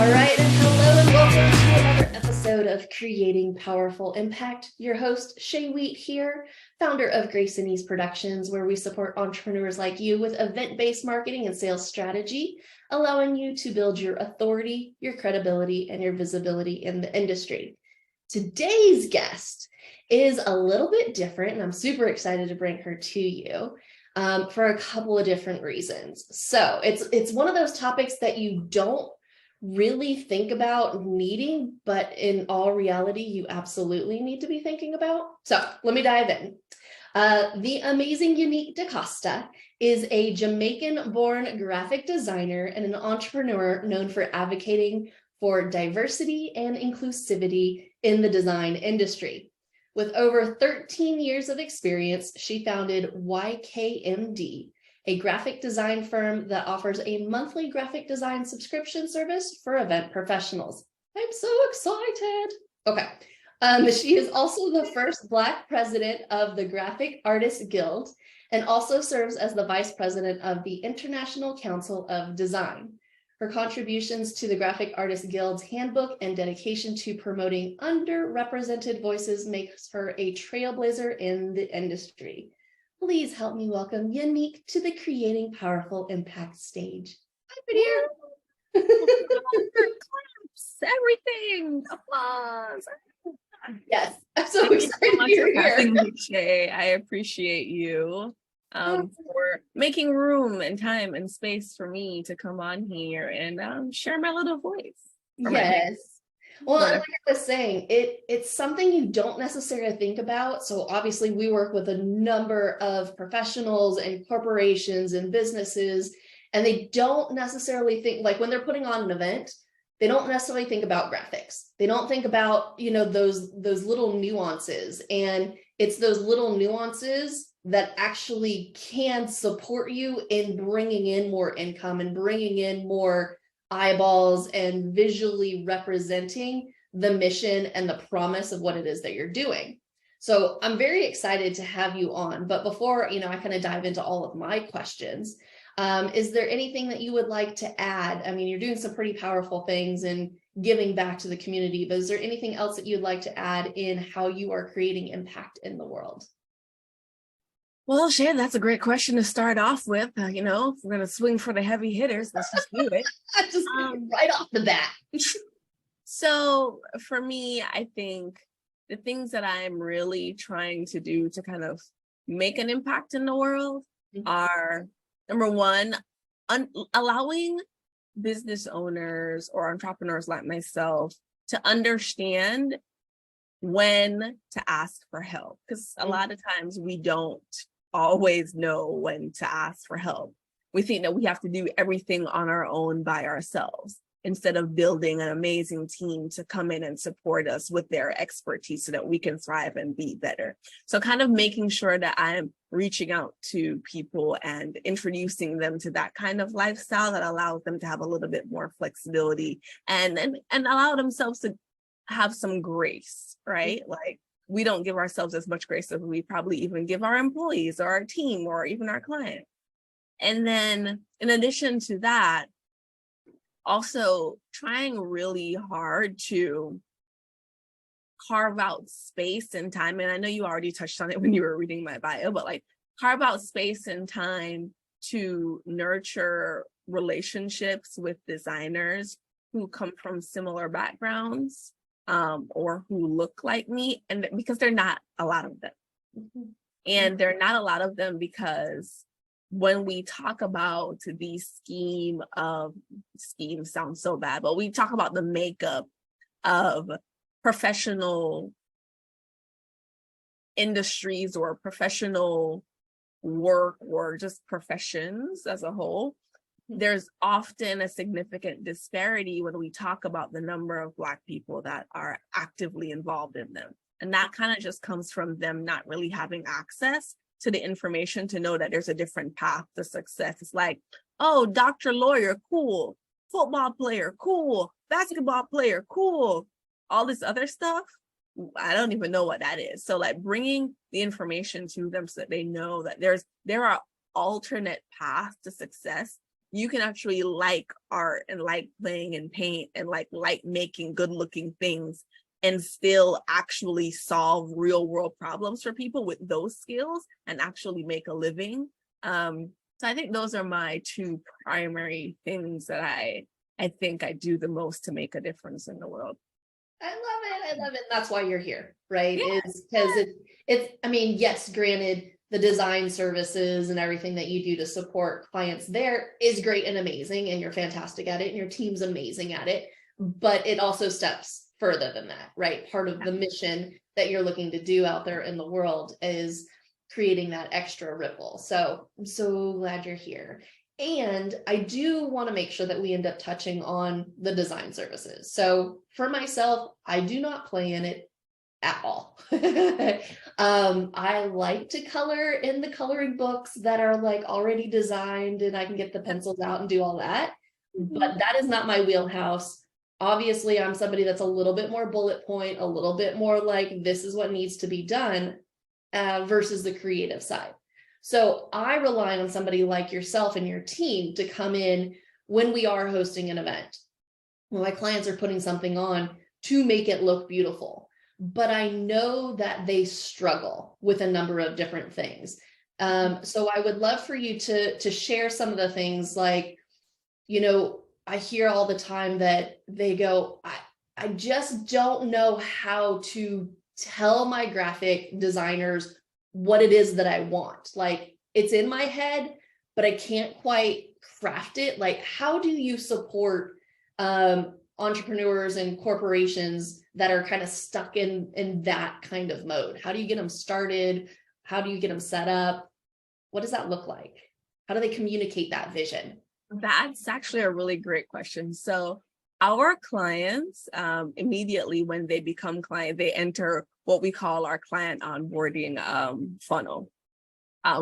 All right, and hello and welcome to another episode of Creating Powerful Impact. Your host, Shay Wheat here, founder of Grace and Ease Productions, where we support entrepreneurs like you with event-based marketing and sales strategy, allowing you to build your authority, your credibility, and your visibility in the industry. Today's guest is a little bit different, and I'm super excited to bring her to you for a couple of different reasons. So it's one of those topics that you don't really think about needing, but in all reality, you absolutely need to be thinking about. So let me dive in. The amazing Yanique Dacosta is a Jamaican-born graphic designer and an entrepreneur known for advocating for diversity and inclusivity in the design industry. With over 13 years of experience, she founded YKMD, a graphic design firm that offers a monthly graphic design subscription service for event professionals. I'm so excited. Okay. She is also the first Black president of the Graphic Artists Guild and also serves as the vice president of the International Council of Design. Her contributions to the Graphic Artists Guild's handbook and dedication to promoting underrepresented voices makes her a trailblazer in the industry. Please help me welcome Yanique to the Creating Powerful Impact stage. Hi, dear. Claps, everything, applause. Yes, I'm so excited you're here. Shay. I appreciate you for making room and time and space for me to come on here and share my little voice. Yes. Well, like I was saying, it's something you don't necessarily think about. So obviously we work with a number of professionals and corporations and businesses, and they don't necessarily think, like when they're putting on an event, they don't necessarily think about graphics. They don't think about, those little nuances. And it's those little nuances that actually can support you in bringing in more income and bringing in more eyeballs and visually representing the mission and the promise of what it is that you're doing. So I'm very excited to have you on. But before, I kind of dive into all of my questions, is there anything that you would like to add? I mean, you're doing some pretty powerful things and giving back to the community, but is there anything else that you'd like to add in how you are creating impact in the world? Well, Shay, that's a great question to start off with. If we're going to swing for the heavy hitters, let's just do it. Just right off the bat. So for me, I think the things that I'm really trying to do to kind of make an impact in the world are, number one, allowing business owners or entrepreneurs like myself to understand when to ask for help. Because a lot of times we don't always know when to ask for help. We think that we have to do everything on our own by ourselves instead of building an amazing team to come in and support us with their expertise so that we can thrive and be better. So kind of making sure that I'm reaching out to people and introducing them to that kind of lifestyle that allows them to have a little bit more flexibility and allow themselves to have some grace, right? Like, we don't give ourselves as much grace as we probably even give our employees or our team or even our client. And then in addition to that, also trying really hard to carve out space and time. And I know you already touched on it when you were reading my bio, but like carve out space and time to nurture relationships with designers who come from similar backgrounds. Or who look like me, and because they're not a lot of them. And they're not a lot of them because when we talk about the scheme sounds so bad, but we talk about the makeup of professional industries or professional work or just professions as a whole, there's often a significant disparity when we talk about the number of Black people that are actively involved in them. And that kind of just comes from them not really having access to the information to know that there's a different path to success. It's like, oh, doctor, lawyer, cool. Football player, cool. Basketball player, cool. All this other stuff, I don't even know what that is. So like bringing the information to them so that they know that there are alternate paths to success you can actually like art and like playing and paint and like making good looking things and still actually solve real world problems for people with those skills and actually make a living. So I think those are my two primary things that I think I do the most to make a difference in the world. I love it. I love it. That's why you're here, right? Yeah. Is because it's, I mean, yes, granted, the design services and everything that you do to support clients there is great and amazing, and you're fantastic at it, and your team's amazing at it. But it also steps further than that, right? Part of the mission that you're looking to do out there in the world is creating that extra ripple. So I'm so glad you're here. And I do want to make sure that we end up touching on the design services. So for myself, I do not play in it at all. I like to color in the coloring books that are like already designed, and I can get the pencils out and do all that. But that is not my wheelhouse. Obviously, I'm somebody that's a little bit more bullet point, a little bit more like this is what needs to be done versus the creative side. So I rely on somebody like yourself and your team to come in when we are hosting an event, when my clients are putting something on, to make it look beautiful. But I know that they struggle with a number of different things. So I would love for you to share some of the things, like, you know, I hear all the time that they go, I just don't know how to tell my graphic designers what it is that I want. Like, it's in my head, but I can't quite craft it. Like, how do you support entrepreneurs and corporations that are kind of stuck in that kind of mode? How do you get them started? How do you get them set up? What does that look like? How do they communicate that vision? That's actually a really great question. So our clients, immediately when they become client, they enter what we call our client onboarding funnel,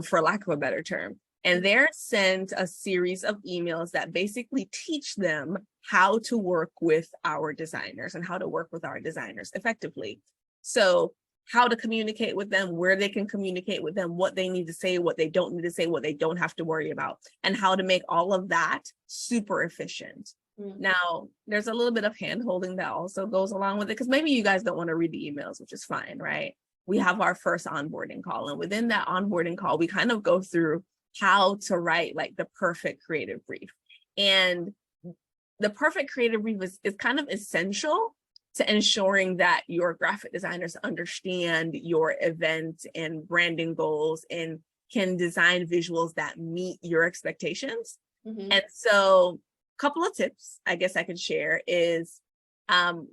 for lack of a better term. And they're sent a series of emails that basically teach them how to work with our designers and how to work with our designers effectively. So how to communicate with them, where they can communicate with them, what they need to say, what they don't need to say, what they don't have to worry about, and how to make all of that super efficient. Now, there's a little bit of hand-holding that also goes along with it, because maybe you guys don't want to read the emails, which is fine, right? We have our first onboarding call, and within that onboarding call, we kind of go through how to write like the perfect creative brief. And the perfect creative brief is kind of essential to ensuring that your graphic designers understand your event and branding goals and can design visuals that meet your expectations. And so a couple of tips I guess I could share is, number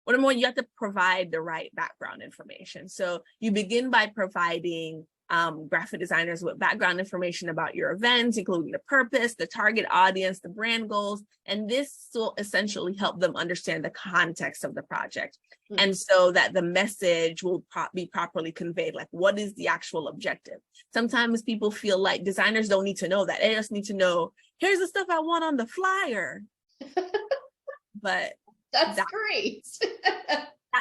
one, you have to provide the right background information. So you begin by providing graphic designers with background information about your event, including the purpose, the target audience, the brand goals, and this will essentially help them understand the context of the project. And so that the message will be properly conveyed, like what is the actual objective. Sometimes people feel like designers don't need to know that. They just need to know, here's the stuff I want on the flyer. But that's great.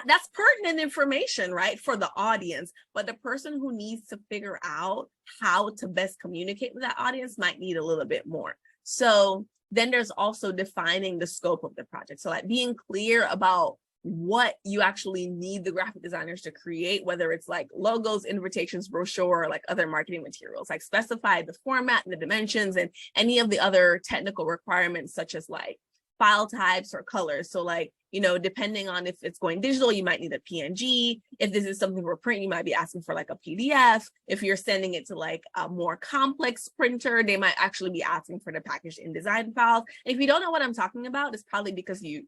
That's pertinent information, right, for the audience, but the person who needs to figure out how to best communicate with that audience might need a little bit more. So then there's also defining the scope of the project. So like being clear about what you actually need the graphic designers to create, whether it's like logos, invitations, brochure, or like other marketing materials, like specify the format and the dimensions and any of the other technical requirements, such as like file types or colors. So like, you know, depending on if it's going digital, you might need a PNG. If this is something for print, you might be asking for like a PDF. If you're sending it to like a more complex printer, they might actually be asking for the packaged InDesign files. And if you don't know what I'm talking about, it's probably because you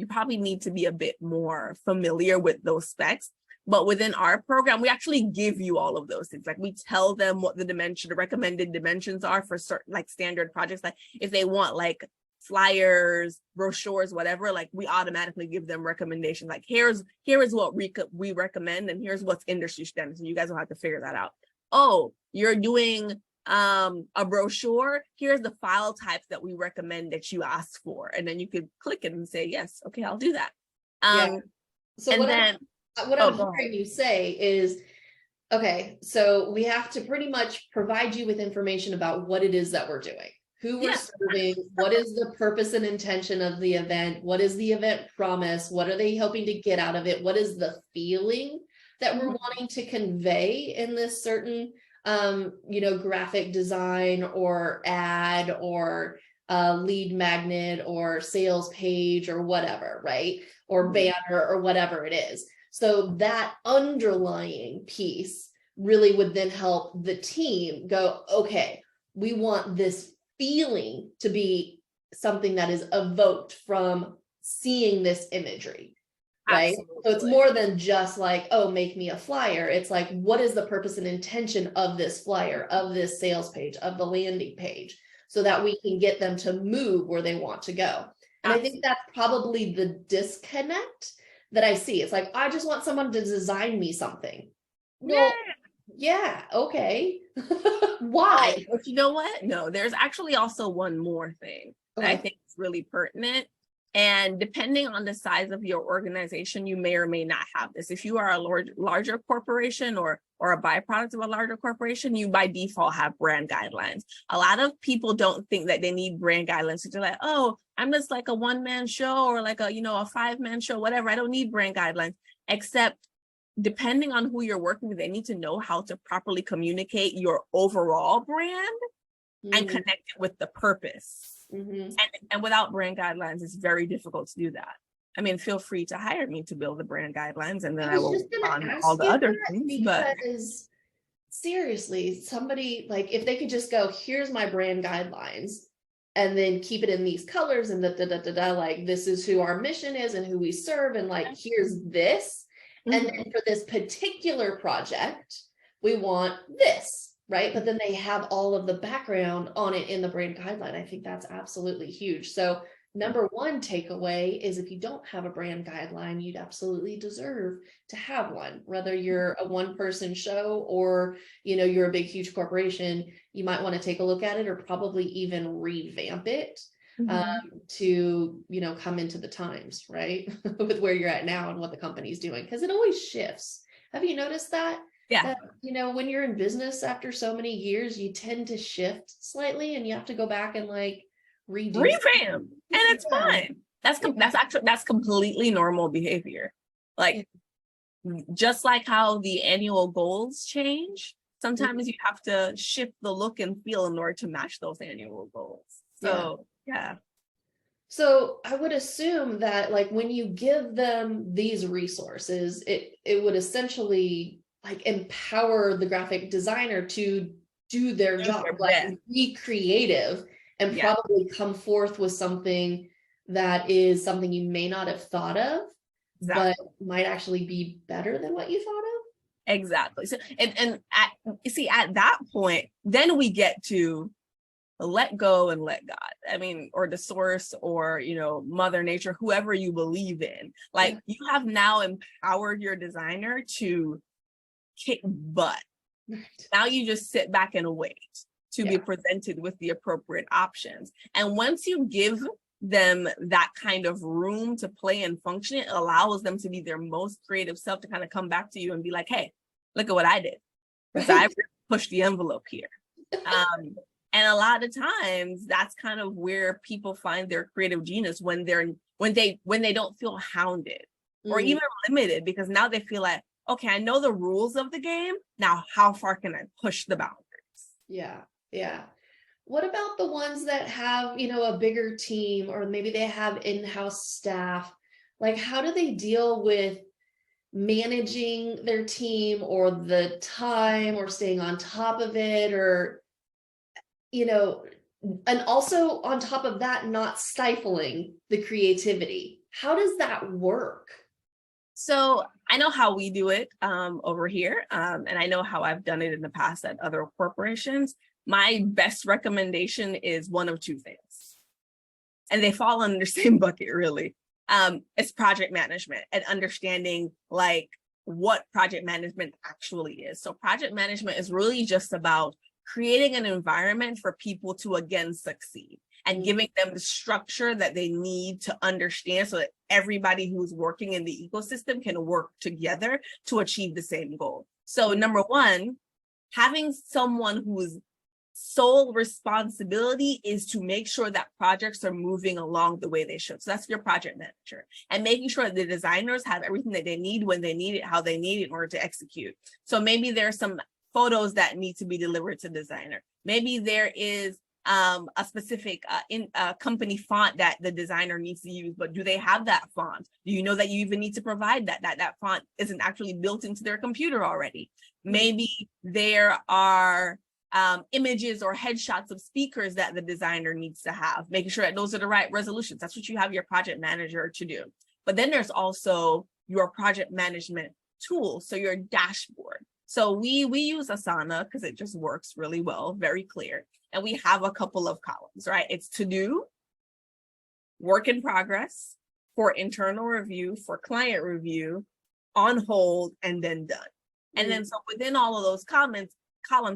probably need to be a bit more familiar with those specs. But within our program, we actually give you all of those things. Like we tell them what the recommended dimensions are for certain like standard projects. Like if they want like flyers, brochures, whatever, like we automatically give them recommendations. Like here is what we recommend, and here's what's industry standard. So you guys will have to figure that out. Oh, you're doing a brochure. Here's the file types that we recommend that you ask for, and then you could click it and say yes. Okay, I'll do that. So and what I'm hearing you say is, okay, so we have to pretty much provide you with information about what it is that we're doing. who we're serving, what is the purpose and intention of the event, what is the event promise, what are they hoping to get out of it, what is the feeling that we're wanting to convey in this certain graphic design or ad or lead magnet or sales page or whatever, right? Or banner or whatever it is. So that underlying piece really would then help the team go, okay, we want this feeling to be something that is evoked from seeing this imagery, right? Absolutely. So it's more than just like, oh, make me a flyer. It's like, what is the purpose and intention of this flyer, of this sales page, of the landing page, so that we can get them to move where they want to go. And Absolutely. I think that's probably the disconnect that I see. It's like, I just want someone to design me something. Well, yeah, okay. Why? But you know what? No, there's actually also one more thing that I think is really pertinent. And depending on the size of your organization, you may or may not have this. If you are a larger corporation or a byproduct of a larger corporation, you by default have brand guidelines. A lot of people don't think that they need brand guidelines. So they're like, oh, I'm just like a one-man show or like a 5-man show, whatever. I don't need brand guidelines, except depending on who you're working with, they need to know how to properly communicate your overall brand and connect it with the purpose. And without brand guidelines, it's very difficult to do that. I mean, feel free to hire me to build the brand guidelines, and then I will on all the other things. Because seriously, somebody, like, if they could just go, here's my brand guidelines, and then keep it in these colors and like, this is who our mission is and who we serve, and like, here's this. And then for this particular project, we want this, right? But then they have all of the background on it in the brand guideline. I think that's absolutely huge. So number one takeaway is, if you don't have a brand guideline, you'd absolutely deserve to have one. Whether you're a one-person show or, you're a big, huge corporation, you might want to take a look at it, or probably even revamp it. To come into the times, right? With where you're at now and what the company's doing, because it always shifts. Have you noticed that? Yeah. That, when you're in business after so many years, you tend to shift slightly, and you have to go back and like revamp, and it's fine. That's completely normal behavior. Like, just like how the annual goals change, sometimes you have to shift the look and feel in order to match those annual goals. So yeah. So I would assume that, like, when you give them these resources, it would essentially like empower the graphic designer to do their job, like be creative, and probably come forth with something that is something you may not have thought of, but might actually be better than what you thought of. Exactly. So at that point, then we get to let go and let God. I mean, or the source, or Mother Nature, whoever you believe in. Like, you have now empowered your designer to kick butt. Now you just sit back and wait to be presented with the appropriate options. And once you give them that kind of room to play and function, it allows them to be their most creative self, to kind of come back to you and be like, hey, look at what I did, because I pushed the envelope here. And a lot of times that's kind of where people find their creative genius, when they don't feel hounded or even limited, because now they feel like, okay, I know the rules of the game. Now, how far can I push the boundaries? Yeah. What about the ones that have, a bigger team, or maybe they have in-house staff? Like, how do they deal with managing their team, or the time, or staying on top of it, or and also on top of that, not stifling the creativity? How does that work? So I know how we do it over here, and I know how I've done it in the past at other corporations. My best recommendation is one of two things, and they fall under the same bucket, really. It's project management and understanding like what project management actually is. So project management is really just about creating an environment for people to again succeed, and giving them the structure that they need to understand, so that everybody who's working in the ecosystem can work together to achieve the same goal. So number one, having someone who's sole responsibility is to make sure that projects are moving along the way they should. So that's your project manager, and making sure that the designers have everything that they need when they need it, how they need it in order to execute. So maybe there's some photos that need to be delivered to the designer. Maybe there is a specific company font that the designer needs to use, but do they have that font? Do you know that you even need to provide that font isn't actually built into their computer already? Maybe there are images or headshots of speakers that the designer needs to have, making sure that those are the right resolutions. That's what you have your project manager to do. But then there's also your project management tool, so your dashboard. So we use Asana because it just works really well, very clear. And we have a couple of columns, right? It's to do, work in progress, for internal review, for client review, on hold, and then done. And then so within all of those columns,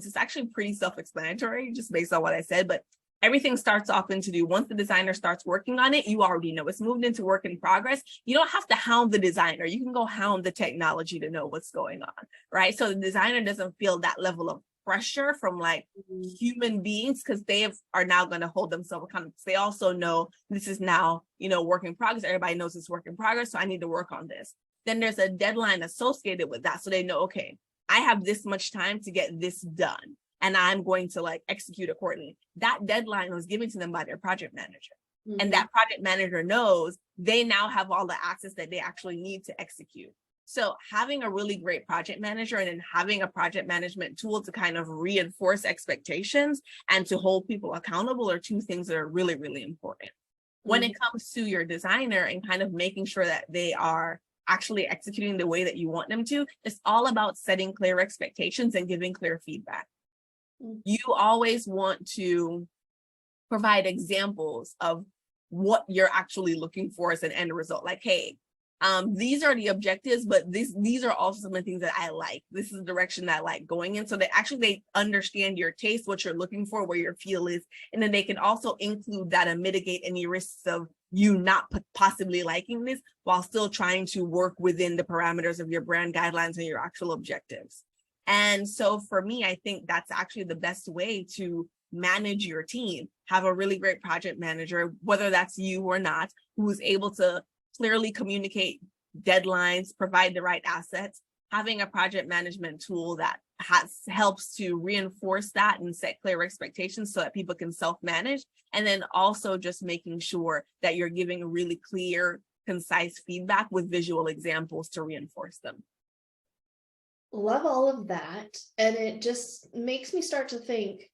it's actually pretty self-explanatory, just based on what I said, but everything starts off in to do. Once the designer starts working on it, you already know it's moved into work in progress. You don't have to hound the designer. You can go hound the technology to know what's going on, right? So the designer doesn't feel that level of pressure from like human beings, because they are now going to hold themselves accountable. They also know this is now, work in progress. Everybody knows it's work in progress, so I need to work on this. Then there's a deadline associated with that. So they know, okay, I have this much time to get this done, and I'm going to like execute accordingly. That deadline was given to them by their project manager. And that project manager knows they now have all the access that they actually need to execute. So having a really great project manager and then having a project management tool to kind of reinforce expectations and to hold people accountable are two things that are really, really important. When it comes to your designer and kind of making sure that they are actually executing the way that you want them to, it's all about setting clear expectations and giving clear feedback. You always want to provide examples of what you're actually looking for as an end result. Like, hey, these are the objectives, but these are also some of the things that I like. This is the direction that I like going in. So that actually they understand your taste, what you're looking for, where your feel is. And then they can also include that and mitigate any risks of you not possibly liking this while still trying to work within the parameters of your brand guidelines and your actual objectives. And so for me, I think that's actually the best way to manage your team. Have a really great project manager, whether that's you or not, who's able to clearly communicate deadlines, provide the right assets, having a project management tool that helps to reinforce that and set clear expectations so that people can self-manage. And then also just making sure that you're giving really clear, concise feedback with visual examples to reinforce them. Love all of that. And it just makes me start to think,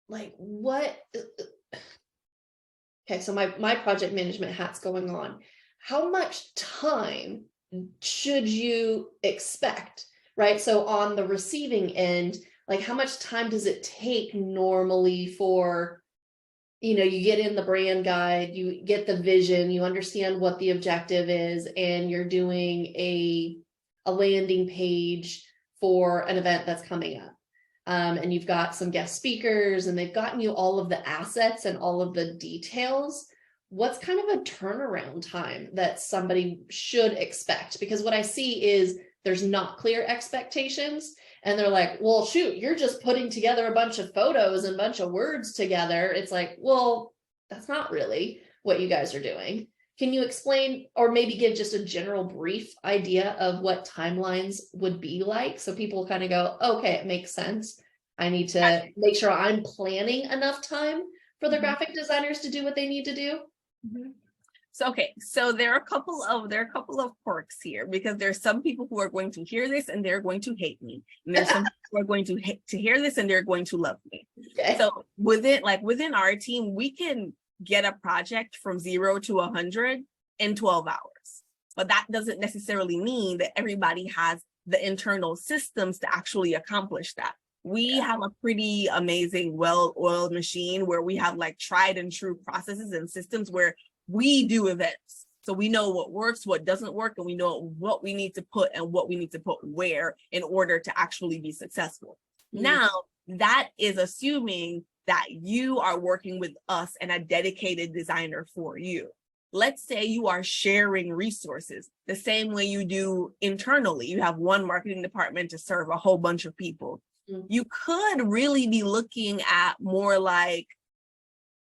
like, what? Okay, so my project management hat's going on. How much time should you expect, right? So on the receiving end, like how much time does it take normally for, you get in the brand guide, you get the vision, you understand what the objective is, and you're doing a landing page for an event that's coming up. And you've got some guest speakers and they've gotten you all of the assets and all of the details. What's kind of a turnaround time that somebody should expect? Because what I see is there's not clear expectations and they're like, well, shoot, you're just putting together a bunch of photos and a bunch of words together. It's like, well, that's not really what you guys are doing. Can you explain or maybe give just a general brief idea of what timelines would be like? So people kind of go, okay, it makes sense. I need to make sure I'm planning enough time for the graphic designers to do what they need to do. So there are a couple of quirks here, because there's some people who are going to hear this and they're going to hate me, and there's some people who are going to hear this and they're going to love me. Okay. So within our team, we can get a project from 0 to 100 in 12 hours, but that doesn't necessarily mean that everybody has the internal systems to actually accomplish that. We have a pretty amazing, well-oiled machine where we have like tried and true processes and systems where we do events. So we know what works, what doesn't work, and we know what we need to put and what we need to put where in order to actually be successful. Now, that is assuming that you are working with us and a dedicated designer for you. Let's say you are sharing resources the same way you do internally. You have one marketing department to serve a whole bunch of people. you could really be looking at more like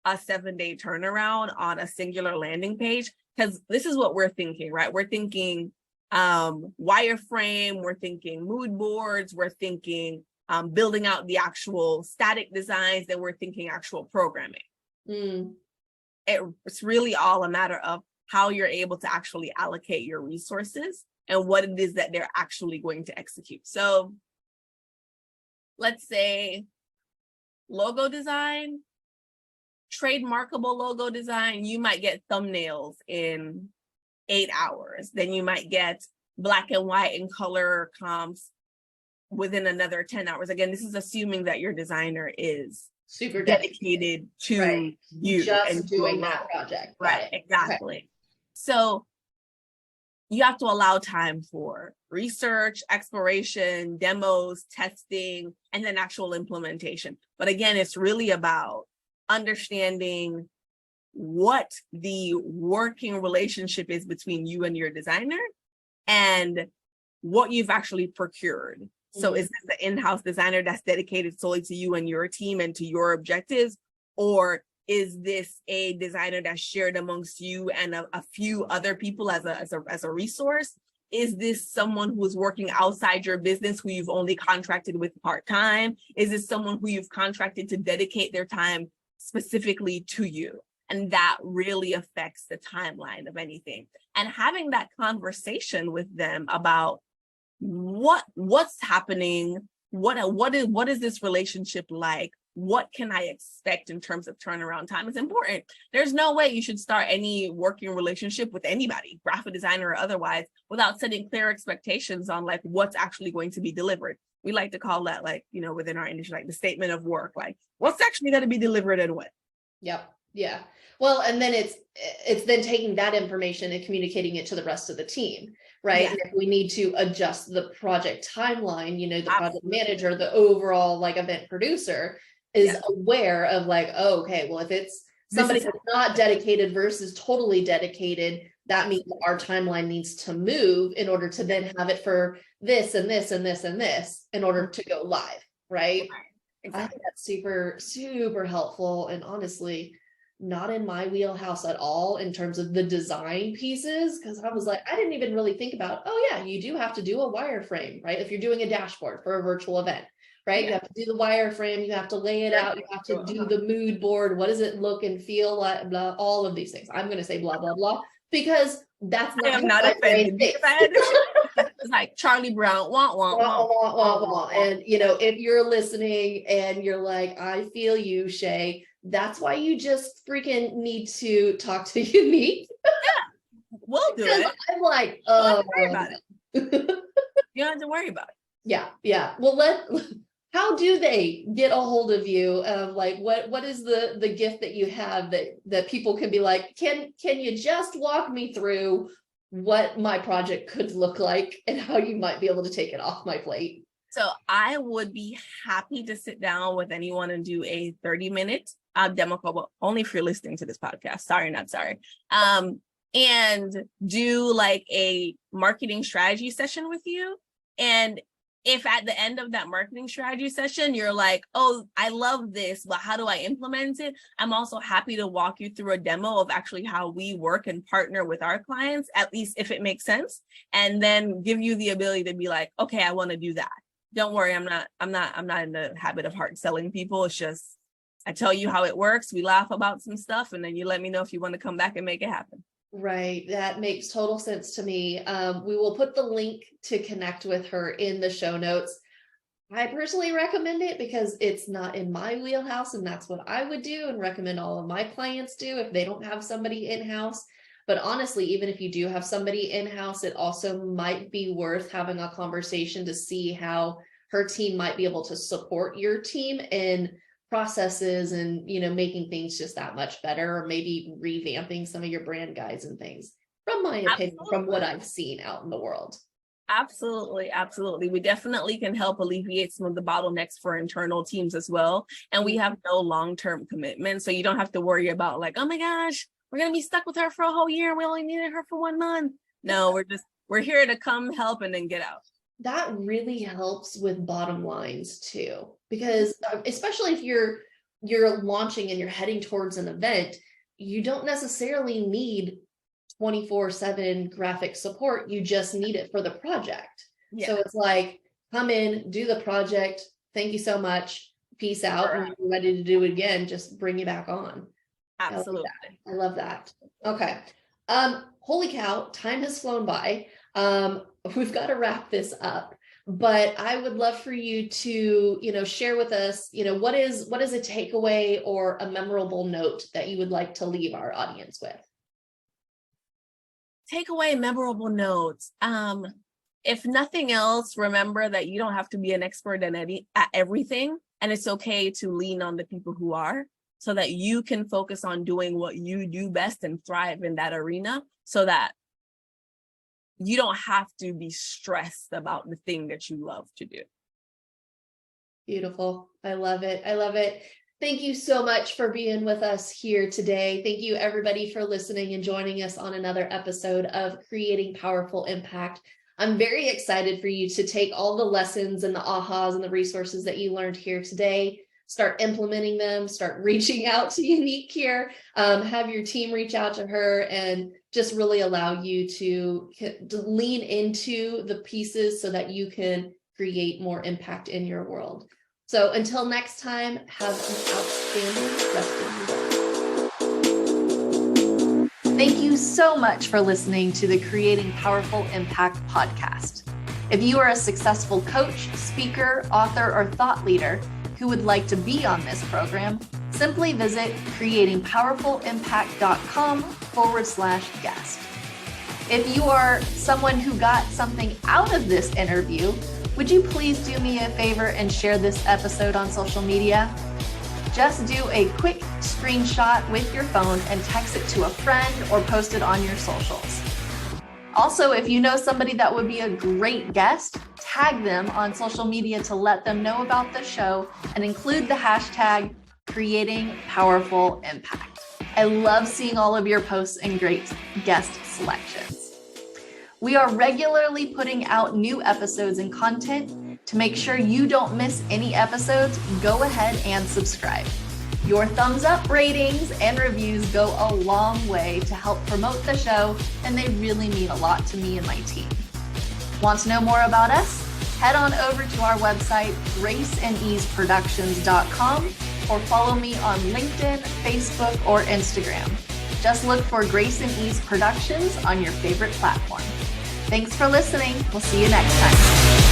a 7-day turnaround on a singular landing page, because this is what we're thinking, right? We're thinking wireframe, we're thinking mood boards, we're thinking building out the actual static designs, then we're thinking actual programming. It's really all a matter of how you're able to actually allocate your resources and what it is that they're actually going to execute. So let's say logo design, trademarkable logo design, you might get thumbnails in 8 hours. Then you might get black and white and color comps within another 10 hours. Again, this is assuming that your designer is super dedicated to you just and doing that project. Right, exactly. Okay. So you have to allow time for research, exploration, demos, testing, and then actual implementation. But again, it's really about understanding what the working relationship is between you and your designer and what you've actually procured. So is this the in-house designer that's dedicated solely to you and your team and to your objectives? Or is this a designer that's shared amongst you and a few other people as a resource? Is this someone who is working outside your business who you've only contracted with part-time? Is this someone who you've contracted to dedicate their time specifically to you? And that really affects the timeline of anything. And having that conversation with them about what's happening, what is this relationship like? What can I expect in terms of turnaround time is important. There's no way you should start any working relationship with anybody, graphic designer or otherwise, without setting clear expectations on like what's actually going to be delivered. We like to call that, like, you know, within our industry, like the statement of work, like what's actually going to be delivered and when. Yep. Yeah. Well, and then it's then taking that information and communicating it to the rest of the team, right? Yeah. And if we need to adjust the project timeline, you know, the project manager, the overall like event producer is aware of like, oh, okay, well, if it's somebody that's not dedicated versus totally dedicated, that means our timeline needs to move in order to then have it for this and this and this and this in order to go live, right? Exactly. I think that's super, super helpful. And honestly, not in my wheelhouse at all in terms of the design pieces, because I was like, I didn't even really think about, oh yeah, you do have to do a wireframe, right? If you're doing a dashboard for a virtual event, right? You have to do the wireframe, you have to lay it out, you have to do the mood board, what does it look and feel like, blah, all of these things. I'm going to say blah, blah, blah, because that's not, I am not offended. It's like Charlie Brown, wah, wah, wah, wah, wah, wah. And you know, if you're listening and you're like, I feel you, Shay, that's why you just freaking need to talk to Yanique. Yeah, we'll do it. I'm like, you don't have to worry about it. You don't have to worry about it. Yeah, yeah. Well, how do they get a hold of you? Like, what is the gift that you have that people can be like, can you just walk me through what my project could look like and how you might be able to take it off my plate? So I would be happy to sit down with anyone and do a 30-minute demo call, but only if you're listening to this podcast. Sorry, not sorry. And do like a marketing strategy session with you. And if at the end of that marketing strategy session, you're like, oh, I love this, but how do I implement it? I'm also happy to walk you through a demo of actually how we work and partner with our clients, at least if it makes sense, and then give you the ability to be like, okay, I want to do that. Don't worry, I'm not in the habit of hard selling people. It's just, I tell you how it works. We laugh about some stuff, and then you let me know if you want to come back and make it happen. Right. That makes total sense to me. We will put the link to connect with her in the show notes. I personally recommend it because it's not in my wheelhouse, and that's what I would do and recommend all of my clients do if they don't have somebody in-house. But honestly, even if you do have somebody in-house, it also might be worth having a conversation to see how her team might be able to support your team in processes and, you know, making things just that much better, or maybe revamping some of your brand guides and things, from my opinion, from what I've seen out in the world. Absolutely. Absolutely. We definitely can help alleviate some of the bottlenecks for internal teams as well. And we have no long-term commitment. So you don't have to worry about like, oh my gosh, we're going to be stuck with her for a whole year. We only needed her for 1 month. No, we're here to come help and then get out. That really helps with bottom lines too, because especially if you're launching and you're heading towards an event, you don't necessarily need 24/7 graphic support. You just need it for the project. Yeah. So it's like, come in, do the project. Thank you so much. Peace out. And when you're ready to do it again, just bring you back on. Absolutely. I love that. Okay. Holy cow, time has flown by. We've got to wrap this up, but I would love for you to, share with us, what is a takeaway or a memorable note that you would like to leave our audience with? Takeaway, memorable notes. If nothing else, remember that you don't have to be an expert at everything, and it's okay to lean on the people who are, so that you can focus on doing what you do best and thrive in that arena, so that you don't have to be stressed about the thing that you love to do. Beautiful. I love it. I love it. Thank you so much for being with us here today. Thank you, everybody, for listening and joining us on another episode of Creating Powerful Impact. I'm very excited for you to take all the lessons and the ahas and the resources that you learned here today, start implementing them, start reaching out to Yanique here, have your team reach out to her, and just really allow you to lean into the pieces so that you can create more impact in your world. So until next time, have an outstanding rest of your day. Thank you so much for listening to the Creating Powerful Impact podcast. If you are a successful coach, speaker, author, or thought leader who would like to be on this program, simply visit creatingpowerfulimpact.com/guest. If you are someone who got something out of this interview, would you please do me a favor and share this episode on social media? Just do a quick screenshot with your phone and text it to a friend or post it on your socials. Also, if you know somebody that would be a great guest, tag them on social media to let them know about the show and include the hashtag Creating Powerful Impact. I love seeing all of your posts and great guest selections. We are regularly putting out new episodes and content. To make sure you don't miss any episodes, go ahead and subscribe. Your thumbs up, ratings, and reviews go a long way to help promote the show, and they really mean a lot to me and my team. Want to know more about us? Head on over to our website, graceandeaseproductions.com, or follow me on LinkedIn, Facebook, or Instagram. Just look for Grace and Ease Productions on your favorite platform. Thanks for listening. We'll see you next time.